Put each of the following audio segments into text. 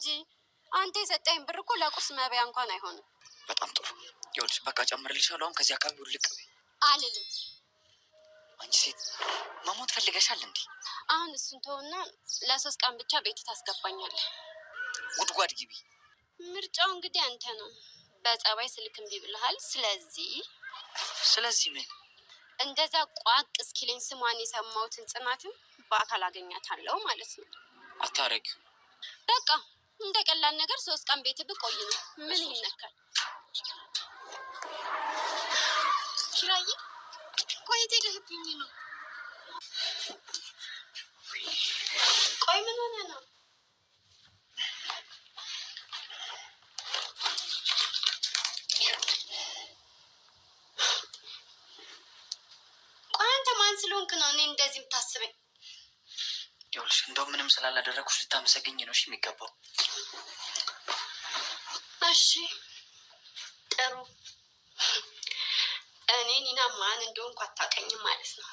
እንጂ አንተ የሰጠኝ ብር እኮ ለቁርስ መብያ እንኳን አይሆንም። በጣም ጥሩ። ይኸውልሽ በቃ ጨምርልሻለሁ። አሁን ከዚህ አካባቢ ውልቅ አልልም። አንቺ ሴት መሞት ፈልገሻል እንዴ? አሁን እሱን ተውና ለ3 ቀን ብቻ ቤት ታስገባኛለህ። ጉድጓድ ግቢ። ምርጫው እንግዲህ አንተ ነው። በጸባይ ስልክ እምቢ ብለሃል። ስለዚህ ምን እንደዛ ቋቅ እስኪለኝ ስሟን የሰማሁትን ጽናትን በአካል አገኛታለሁ ማለት ነው። አታረጊው። በቃ እንደ ቀላል ነገር 3 ቀን ቤት ብቆይ ነው። ምን ይነካል? ኪራዬ ቆይ ሄደህብኝ ነው? ቆይ ምን ሆነ ነው? ቆይ አንተ ማን ስለሆንክ ነው እኔ እንደዚህ የምታስበኝ? ይኸውልሽ እንደው ምንም ስላላደረኩሽ ልታመሰግኝ ነው እሺ የሚገባው። እሺ ጥሩ። እኔ ኒና ማን እንደሆንኩ አታውቀኝም ማለት ነው።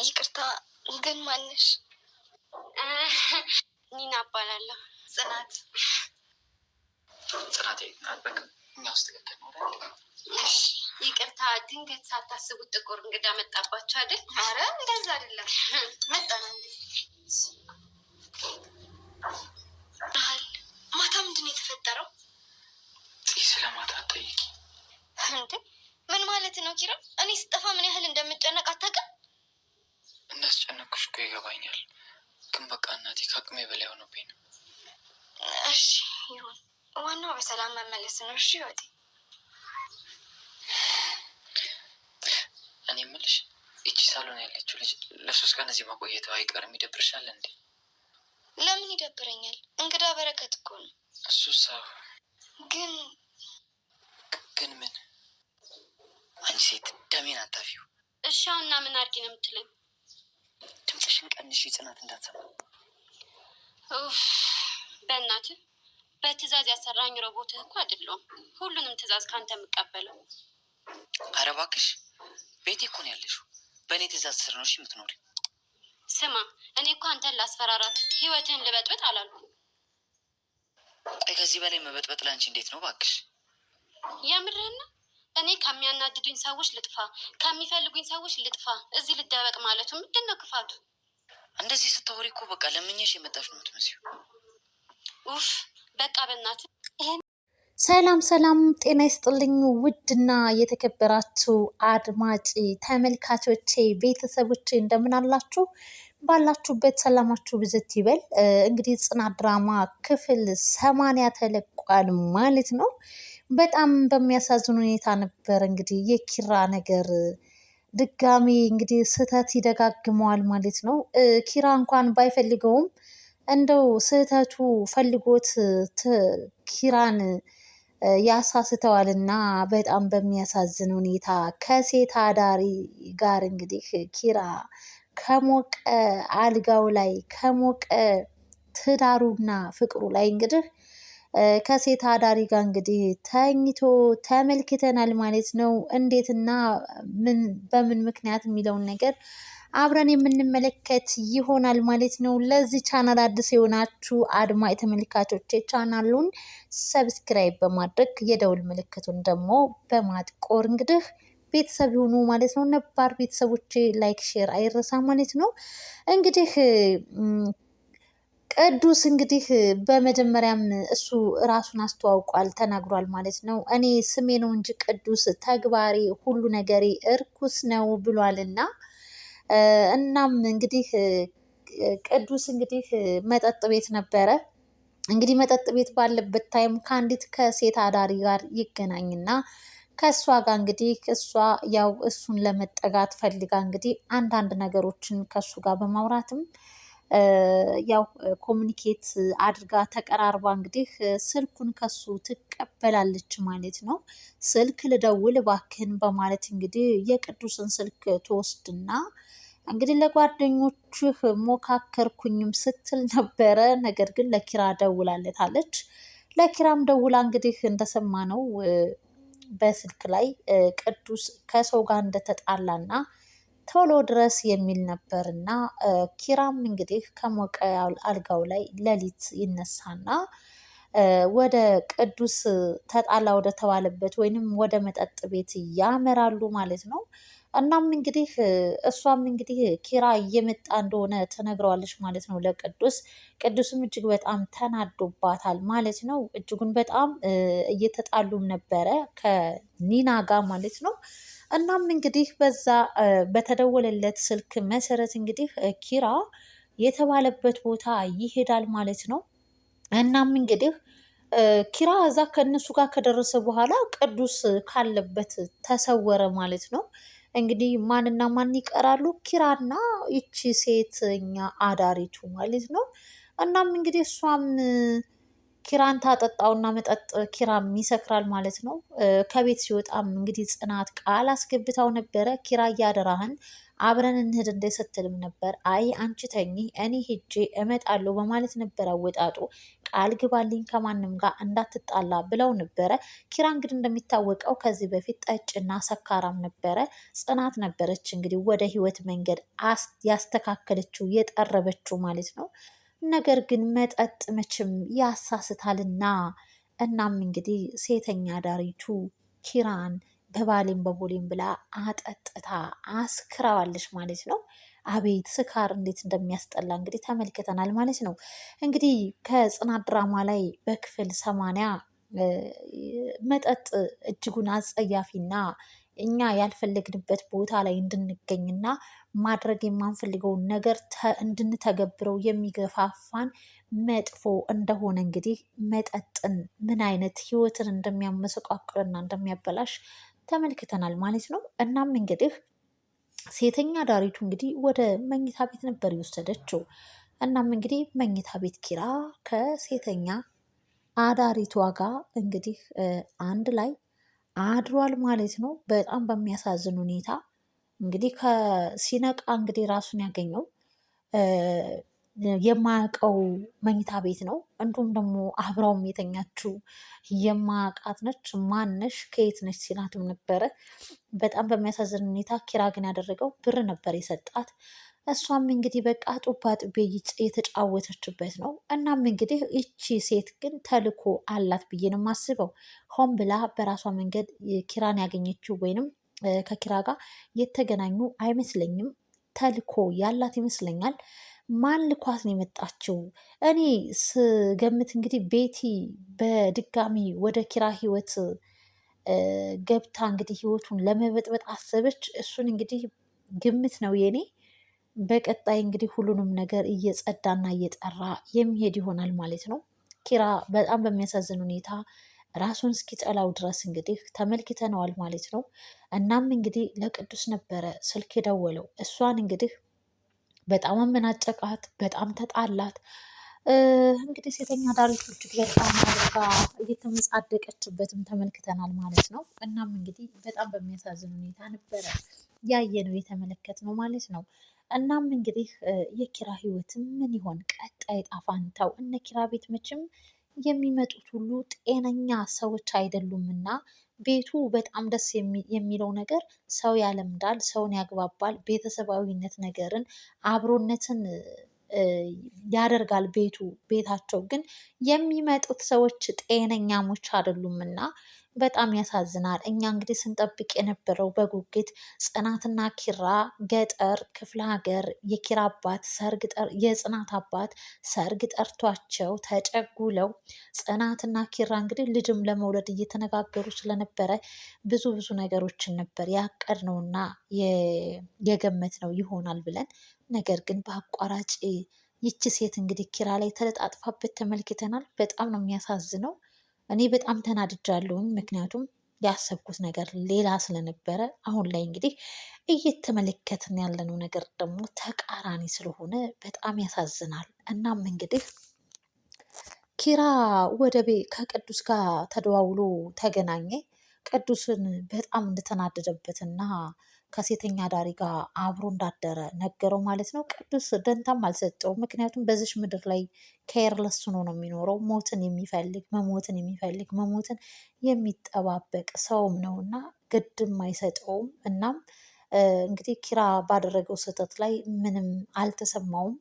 ይቅርታ ግን ማንሽ? ኒና እባላለሁ። ጽናት በቃ እኛ ውስጥ ትክክል ነው። እሺ ይቅርታ፣ ድንገት ሳታስቡት ጥቁር እንግዳ መጣባችሁ አይደል? አረ እንደዛ አይደለም። መጣና ማታ ምንድን ነው የተፈጠረው? ስለ ማታ ጠይቂ እንዴ? ምን ማለት ነው ኪራ? እኔ ስጠፋ ምን ያህል እንደምጨነቅ አታውቅም? እንዳስጨነቅኩሽ እኮ ይገባኛል፣ ግን በቃ እናቴ ከአቅሜ በላይ ሆኖብኝ ነው። እሺ ይሁን፣ ዋናው በሰላም መመለስ ነው። እሺ ወዴ እኔ የምልሽ እቺ ሳሎን ያለችው ልጅ ለ3 ቀን እዚህ ማቆየት አይቀርም። ይደብርሻል እንዴ? ለምን ይደብረኛል? እንግዳ በረከት እኮ ነው። እሱ ሰው ግን ምን? አንቺ ሴት ደሜን አታፊው። እሺ አሁንና ምን አድርጊ ነው የምትለኝ? ድምፅሽን ቀንሽ፣ ጽናት እንዳትሰማ። በእናትህ በትዕዛዝ ያሰራኝ ሮቦትህ እኮ አይደለሁም። ሁሉንም ትዕዛዝ ከአንተ የምቀበለው። ኧረ እባክሽ ቤቴ እኮ ነው ያለሽው። በእኔ ትዕዛዝ ስር ነው እሺ የምትኖሪው። ስማ እኔ እኮ አንተን ላስፈራራት ህይወትህን ልበጥበጥ አላልኩም። ቆይ ከዚህ በላይ መበጥበጥ ለአንቺ እንዴት ነው እባክሽ? የምርህን ነው? እኔ ከሚያናድዱኝ ሰዎች ልጥፋ፣ ከሚፈልጉኝ ሰዎች ልጥፋ፣ እዚህ ልደበቅ ማለቱ ምንድን ነው ክፋቱ? እንደዚህ ስታወሪ እኮ በቃ ለምኜሽ የመጣሽ ነው የምትመስይው። ኡፍ በቃ በእናትህ። ሰላም ሰላም፣ ጤና ይስጥልኝ ውድና የተከበራችሁ አድማጭ ተመልካቾቼ ቤተሰቦቼ እንደምን አላችሁ? ባላችሁበት ሰላማችሁ ብዝት ይበል። እንግዲህ ጽናት ድራማ ክፍል 80 ተለቋል ማለት ነው። በጣም በሚያሳዝን ሁኔታ ነበር እንግዲህ የኪራ ነገር ድጋሚ እንግዲህ ስህተት ይደጋግመዋል ማለት ነው። ኪራ እንኳን ባይፈልገውም እንደው ስህተቱ ፈልጎት ኪራን ያሳስተዋልና በጣም በሚያሳዝን ሁኔታ ከሴት አዳሪ ጋር እንግዲህ ኪራ ከሞቀ አልጋው ላይ ከሞቀ ትዳሩና ፍቅሩ ላይ እንግዲህ ከሴት አዳሪ ጋር እንግዲህ ተኝቶ ተመልክተናል ማለት ነው። እንዴትና በምን ምክንያት የሚለውን ነገር አብረን የምንመለከት ይሆናል ማለት ነው። ለዚህ ቻናል አዲስ የሆናችሁ አድማጭ ተመልካቾች ቻናሉን ሰብስክራይብ በማድረግ የደውል ምልክቱን ደግሞ በማጥቆር እንግዲህ ቤተሰብ ይሁኑ ማለት ነው። ነባር ቤተሰቦች ላይክ ሼር አይረሳ ማለት ነው። እንግዲህ ቅዱስ እንግዲህ በመጀመሪያም እሱ ራሱን አስተዋውቋል፣ ተናግሯል ማለት ነው። እኔ ስሜ ነው እንጂ ቅዱስ ተግባሬ ሁሉ ነገሬ እርኩስ ነው ብሏልና እናም እንግዲህ ቅዱስ እንግዲህ መጠጥ ቤት ነበረ። እንግዲህ መጠጥ ቤት ባለበት ታይም ከአንዲት ከሴት አዳሪ ጋር ይገናኝና ከእሷ ጋር እንግዲህ እሷ ያው እሱን ለመጠጋት ፈልጋ እንግዲህ አንዳንድ ነገሮችን ከእሱ ጋር በማውራትም ያው ኮሚኒኬት አድርጋ ተቀራርባ እንግዲህ ስልኩን ከሱ ትቀበላለች ማለት ነው። ስልክ ልደውል እባክህን በማለት እንግዲህ የቅዱስን ስልክ ትወስድና እንግዲህ ለጓደኞችህ ሞካከርኩኝም ስትል ነበረ። ነገር ግን ለኪራ ደውላለታለች። ለኪራም ደውላ እንግዲህ እንደሰማነው በስልክ ላይ ቅዱስ ከሰው ጋር እንደተጣላና ቶሎ ድረስ የሚል ነበር እና ኪራም እንግዲህ ከሞቀ አልጋው ላይ ሌሊት ይነሳና ወደ ቅዱስ ተጣላ ወደ ተባለበት ወይንም ወደ መጠጥ ቤት ያመራሉ ማለት ነው። እናም እንግዲህ እሷም እንግዲህ ኪራ እየመጣ እንደሆነ ትነግረዋለች ማለት ነው ለቅዱስ። ቅዱስም እጅግ በጣም ተናዶባታል ማለት ነው። እጅጉን በጣም እየተጣሉም ነበረ ከኒና ጋር ማለት ነው። እናም እንግዲህ በዛ በተደወለለት ስልክ መሰረት እንግዲህ ኪራ የተባለበት ቦታ ይሄዳል ማለት ነው። እናም እንግዲህ ኪራ እዛ ከእነሱ ጋር ከደረሰ በኋላ ቅዱስ ካለበት ተሰወረ ማለት ነው። እንግዲህ ማንና ማን ይቀራሉ? ኪራና ይቺ ሴተኛ አዳሪቱ ማለት ነው። እናም እንግዲህ እሷም ኪራን ታጠጣውና መጠጥ ኪራም ይሰክራል ማለት ነው። ከቤት ሲወጣም እንግዲህ ጽናት ቃል አስገብታው ነበረ። ኪራ እያደራህን አብረን እንሂድ እንደ ስትልም ነበር። አይ አንቺ ተኚ እኔ ሄጄ እመጣለሁ በማለት ነበረ አወጣጡ። ቃል ግባልኝ ከማንም ጋር እንዳትጣላ ብለው ነበረ። ኪራ እንግዲህ እንደሚታወቀው ከዚህ በፊት ጠጭና ሰካራም ነበረ። ጽናት ነበረች እንግዲህ ወደ ህይወት መንገድ ያስተካከለችው የጠረበችው ማለት ነው። ነገር ግን መጠጥ መቼም ያሳስታልና እናም እንግዲህ ሴተኛ ዳሪቱ ኪራን በባሌም በቦሌም ብላ አጠጥታ አስክራዋለች ማለት ነው። አቤት ስካር እንዴት እንደሚያስጠላ እንግዲህ ተመልክተናል ማለት ነው። እንግዲህ ከጽናት ድራማ ላይ በክፍል 80 መጠጥ እጅጉን አጸያፊና እኛ ያልፈለግንበት ቦታ ላይ እንድንገኝና ማድረግ የማንፈልገውን ነገር እንድንተገብረው የሚገፋፋን መጥፎ እንደሆነ እንግዲህ መጠጥን ምን አይነት ህይወትን እንደሚያመሰቃቅልና እንደሚያበላሽ ተመልክተናል ማለት ነው። እናም እንግዲህ ሴተኛ ዳሪቱ እንግዲህ ወደ መኝታ ቤት ነበር የወሰደችው። እናም እንግዲህ መኝታ ቤት ኪራ ከሴተኛ አዳሪቷ ጋር እንግዲህ አንድ ላይ አድሯል ማለት ነው። በጣም በሚያሳዝን ሁኔታ እንግዲህ ሲነቃ እንግዲህ ራሱን ያገኘው የማያውቀው መኝታ ቤት ነው። እንዲሁም ደግሞ አብራውም የተኛችው የማያውቃት ነች። ማነሽ ከየት ነች ሲላትም ነበረ። በጣም በሚያሳዝን ሁኔታ ኪራ ግን ያደረገው ብር ነበር የሰጣት። እሷም እንግዲህ በቃ ጡባ ጡቤ የተጫወተችበት ነው። እናም እንግዲህ ይቺ ሴት ግን ተልኮ አላት ብዬ ነው የማስበው። ሆን ብላ በራሷ መንገድ ኪራን ያገኘችው ወይንም ከኪራ ጋር የተገናኙ አይመስለኝም። ተልኮ ያላት ይመስለኛል። ማን ልኳት ነው የመጣችው? እኔ ስገምት እንግዲህ ቤቲ በድጋሚ ወደ ኪራ ህይወት ገብታ እንግዲህ ህይወቱን ለመበጥበጥ አሰበች። እሱን እንግዲህ ግምት ነው የኔ። በቀጣይ እንግዲህ ሁሉንም ነገር እየጸዳና እየጠራ የሚሄድ ይሆናል ማለት ነው። ኪራ በጣም በሚያሳዝን ሁኔታ ራሱን እስኪጠላው ድረስ እንግዲህ ተመልክተነዋል ማለት ነው። እናም እንግዲህ ለቅዱስ ነበረ ስልክ የደወለው። እሷን እንግዲህ በጣም አመናጨቃት፣ በጣም ተጣላት። እንግዲህ ሴተኛ ዳሪቱ እጅግ በጣም አድርጋ እየተመጻደቀችበትም ተመልክተናል ማለት ነው። እናም እንግዲህ በጣም በሚያሳዝን ሁኔታ ነበረ ያየነው የተመለከትነው ማለት ነው። እናም እንግዲህ የኪራ ህይወትም ምን ይሆን ቀጣይ ዕጣ ፈንታው? እነ ኪራ ቤት መቼም የሚመጡት ሁሉ ጤነኛ ሰዎች አይደሉምና ቤቱ በጣም ደስ የሚለው ነገር ሰው ያለምዳል፣ ሰውን ያግባባል፣ ቤተሰባዊነት ነገርን አብሮነትን ያደርጋል። ቤታቸው ግን የሚመጡት ሰዎች ጤነኛሞች አይደሉምና በጣም ያሳዝናል። እኛ እንግዲህ ስንጠብቅ የነበረው በጉጉት ጽናትና ኪራ ገጠር ክፍለ ሀገር የኪራ አባት የጽናት አባት ሰርግ ጠርቷቸው ተጨጉለው ጽናትና ኪራ እንግዲህ ልጅም ለመውለድ እየተነጋገሩ ስለነበረ ብዙ ነገሮችን ነበር ያቀድነውና የገመትነው ይሆናል ብለን። ነገር ግን በአቋራጭ ይቺ ሴት እንግዲህ ኪራ ላይ ተለጣጥፋበት ተመልክተናል። በጣም ነው የሚያሳዝነው። እኔ በጣም ተናድጃለሁኝ። ምክንያቱም ያሰብኩት ነገር ሌላ ስለነበረ አሁን ላይ እንግዲህ እየተመለከትን ያለነው ነገር ደግሞ ተቃራኒ ስለሆነ በጣም ያሳዝናል። እናም እንግዲህ ኪራ ወደ ቤት ከቅዱስ ጋር ተደዋውሎ ተገናኘ። ቅዱስን በጣም እንደተናደደበትና ከሴተኛ ዳሪ ጋር አብሮ እንዳደረ ነገረው ማለት ነው። ቅዱስ ደንታም አልሰጠውም። ምክንያቱም በዚች ምድር ላይ ኬርለስ ሆኖ ነው የሚኖረው። ሞትን የሚፈልግ መሞትን የሚጠባበቅ ሰውም ነው እና ግድም አይሰጠውም። እናም እንግዲህ ኪራ ባደረገው ስህተት ላይ ምንም አልተሰማውም።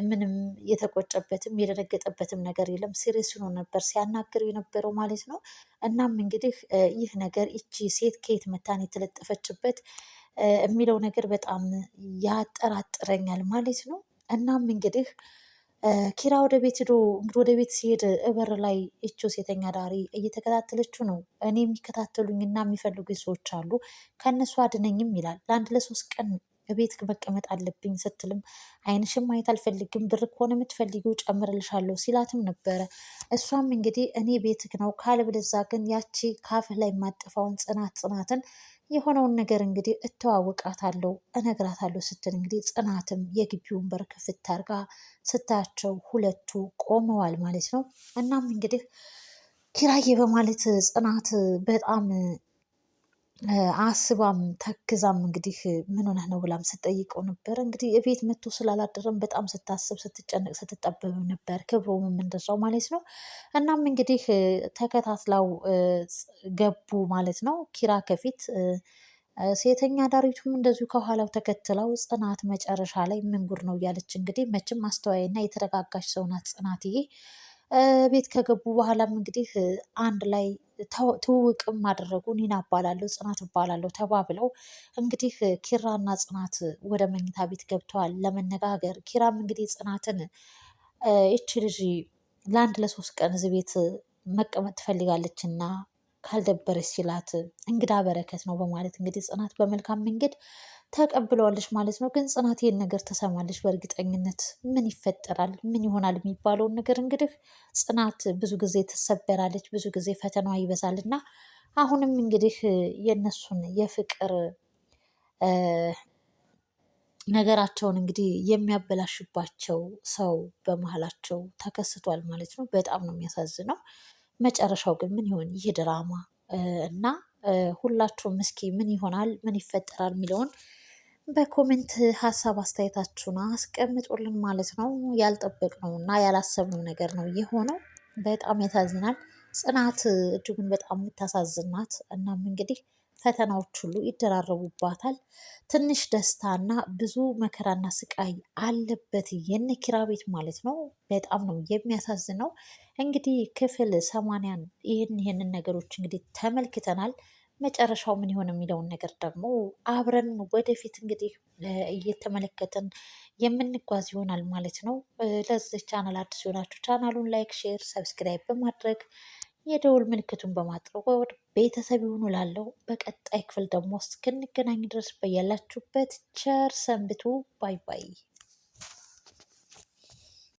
ምንም የተቆጨበትም የደነገጠበትም ነገር የለም። ሲሪየስ ሆኖ ነበር ሲያናግር የነበረው ማለት ነው። እናም እንግዲህ ይህ ነገር ይቺ ሴት ከየት መታን የተለጠፈችበት የሚለው ነገር በጣም ያጠራጥረኛል ማለት ነው። እናም እንግዲህ ኪራ ወደ ቤት ሄዶ እንግዲህ ወደ ቤት ሲሄድ እበር ላይ እችው ሴተኛ ዳሪ እየተከታተለችው ነው። እኔ የሚከታተሉኝ እና የሚፈልጉ ሰዎች አሉ ከእነሱ አድነኝም ይላል። ለአንድ ለሶስት ቀን ቤት መቀመጥ አለብኝ ስትልም ዓይንሽም ማየት አልፈልግም፣ ብር ከሆነ የምትፈልጊው ጨምርልሻለሁ ሲላትም ነበረ። እሷም እንግዲህ እኔ ቤትህ ነው ካለበለዛ ግን ያቺ ካፍህ ላይ የማጠፋውን ጽናትን የሆነውን ነገር እንግዲህ እተዋወቃታለሁ እነግራታለሁ ስትል እንግዲህ ጽናትም የግቢውን በር ክፍት አድርጋ ስታያቸው ሁለቱ ቆመዋል ማለት ነው። እናም እንግዲህ ኪራዬ በማለት ጽናት በጣም አስባም ተክዛም እንግዲህ ምን ሆነህ ነው ብላም ስትጠይቀው ነበር። እንግዲህ ቤት መጥቶ ስላላደረም በጣም ስታስብ ስትጨነቅ ስትጠበብ ነበር። ክብሮምም እንደዛው ማለት ነው። እናም እንግዲህ ተከታትላው ገቡ ማለት ነው። ኪራ ከፊት ሴተኛ ዳሪቱም እንደዚሁ ከኋላው ተከትለው ጽናት መጨረሻ ላይ ምን ጉድ ነው እያለች እንግዲህ መቼም አስተዋይና የተረጋጋች ሰው ናት ጽናትዬ። ቤት ከገቡ በኋላም እንግዲህ አንድ ላይ ትውውቅም አደረጉ። ኒና እባላለሁ ጽናት እባላለሁ ተባብለው እንግዲህ ኪራና ጽናት ወደ መኝታ ቤት ገብተዋል ለመነጋገር። ኪራም እንግዲህ ጽናትን ይቺ ልጅ ለአንድ ለሶስት ቀን እዚህ ቤት መቀመጥ ትፈልጋለች እና ካልደበረች ሲላት እንግዳ በረከት ነው በማለት እንግዲህ ጽናት በመልካም መንገድ ተቀብለዋለች ማለት ነው። ግን ጽናት ይህን ነገር ትሰማለች በእርግጠኝነት። ምን ይፈጠራል ምን ይሆናል የሚባለውን ነገር እንግዲህ ጽናት ብዙ ጊዜ ትሰበራለች፣ ብዙ ጊዜ ፈተናዋ ይበዛል እና አሁንም እንግዲህ የእነሱን የፍቅር ነገራቸውን እንግዲህ የሚያበላሽባቸው ሰው በመሀላቸው ተከስቷል ማለት ነው። በጣም ነው የሚያሳዝነው። መጨረሻው ግን ምን ይሆን ይህ ድራማ እና ሁላችሁም እስኪ ምን ይሆናል ምን ይፈጠራል የሚለውን በኮሜንት ሀሳብ አስተያየታችሁን አስቀምጡልን ማለት ነው። ያልጠበቅነው እና ያላሰብነው ነገር ነው የሆነው። በጣም ያሳዝናል። ጽናት እጅጉን በጣም የምታሳዝናት። እናም እንግዲህ ፈተናዎች ሁሉ ይደራረቡባታል። ትንሽ ደስታና ብዙ መከራና ስቃይ አለበት የነ ኪራ ቤት ማለት ነው። በጣም ነው የሚያሳዝነው። እንግዲህ ክፍል 80ን ይህንን ነገሮች እንግዲህ ተመልክተናል። መጨረሻው ምን ይሆን የሚለውን ነገር ደግሞ አብረን ወደፊት እንግዲህ እየተመለከትን የምንጓዝ ይሆናል ማለት ነው። ለዚህ ቻናል አዲስ የሆናችሁ ቻናሉን ላይክ፣ ሼር፣ ሰብስክራይብ በማድረግ የደውል ምልክቱን በማጥቆር ቤተሰብ ይሁኑ። ላለው በቀጣይ ክፍል ደግሞ እስክንገናኝ ድረስ በያላችሁበት ቸር ሰንብቱ። ባይ ባይ።